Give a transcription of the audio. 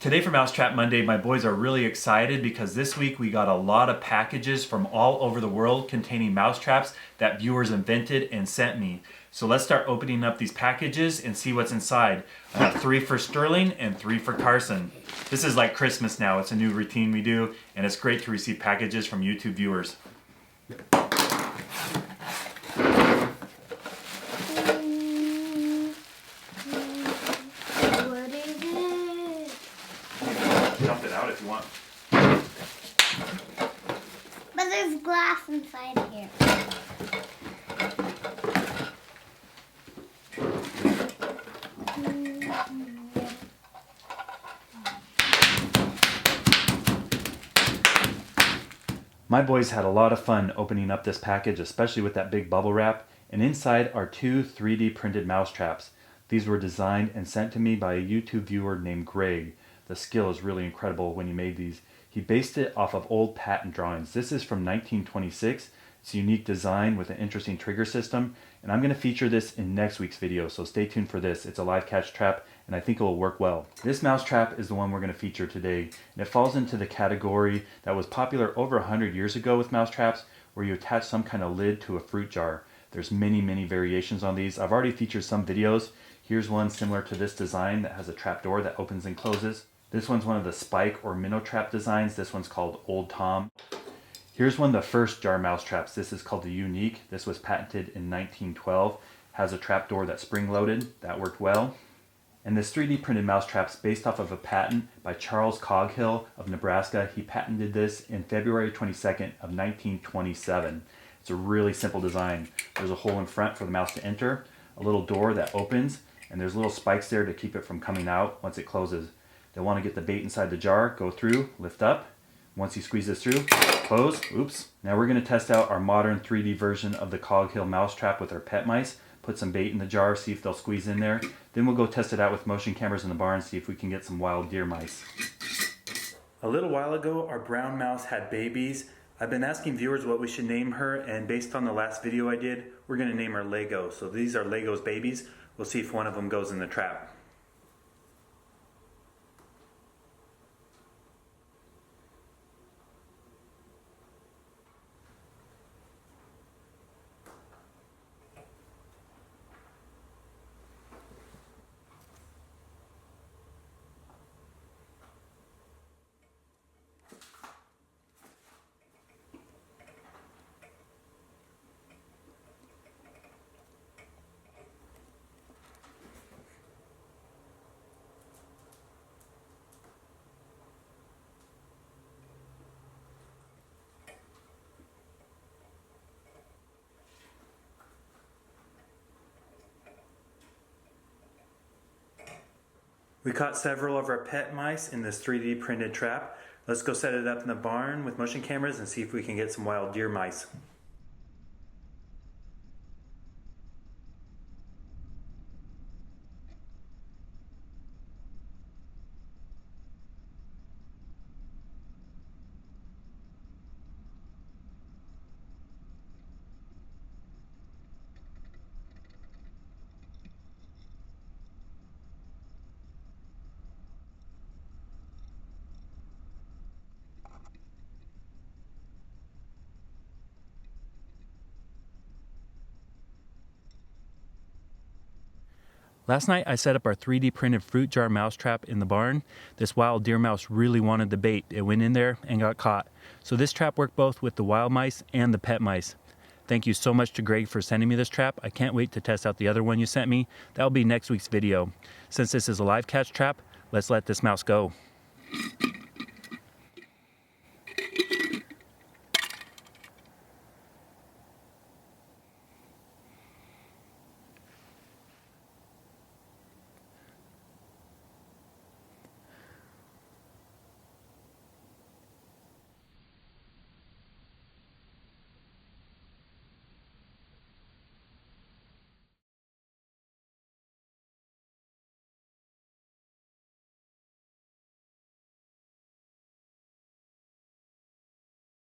Today for Mousetrap Monday, my boys are really excited because this week we got a lot of packages from all over the world containing mousetraps that viewers invented and sent me. So let's start opening up these packages and see what's inside. I have 3 for Sterling and 3 for Carson. This is like Christmas now. It's a new routine we do, and it's great to receive packages from YouTube viewers. Dump it out if you want. But there's glass inside here. My boys had a lot of fun opening up this package, especially with that big bubble wrap. And inside are 2 3D printed mousetraps. These were designed and sent to me by a YouTube viewer named Greg. The skill is really incredible when he made these. He based it off of old patent drawings. This is from 1926. It's a unique design with an interesting trigger system, and I'm going to feature this in next week's video, so stay tuned for this. It's a live catch trap, and I think it will work well. This mouse trap is the one we're going to feature today, and it falls into the category that was popular over 100 years ago with mouse traps, where you attach some kind of lid to a fruit jar. There's many variations on these. I've already featured some videos. Here's one similar to this design that has a trap door that opens and closes. This one's one of the spike or minnow trap designs. This one's called Old Tom. Here's one of the first jar mouse traps. This is called the Unique. This was patented in 1912. Has a trap door that's spring loaded. That worked well. And this 3D printed mouse trap's based off of a patent by Charles Coghill of Nebraska. He patented this in February 22nd of 1927. It's a really simple design. There's a hole in front for the mouse to enter, a little door that opens, and there's little spikes there to keep it from coming out once it closes. They'll want to get the bait inside the jar, go through, lift up. Once you squeeze this through, close, oops. Now we're going to test out our modern 3D version of the Coghill mousetrap with our pet mice. Put some bait in the jar, see if they'll squeeze in there. Then we'll go test it out with motion cameras in the barn, see if we can get some wild deer mice. A little while ago, our brown mouse had babies. I've been asking viewers what we should name her, and based on the last video I did, we're going to name her Lego. So these are Lego's babies. We'll see if one of them goes in the trap. We caught several of our pet mice in this 3D printed trap. Let's go set it up in the barn with motion cameras and see if we can get some wild deer mice. Last night I set up our 3D printed fruit jar mousetrap in the barn. This wild deer mouse really wanted the bait. It went in there and got caught. So this trap worked both with the wild mice and the pet mice. Thank you so much to Greg for sending me this trap. I can't wait to test out the other one you sent me. That'll be next week's video. Since this is a live catch trap, let's let this mouse go.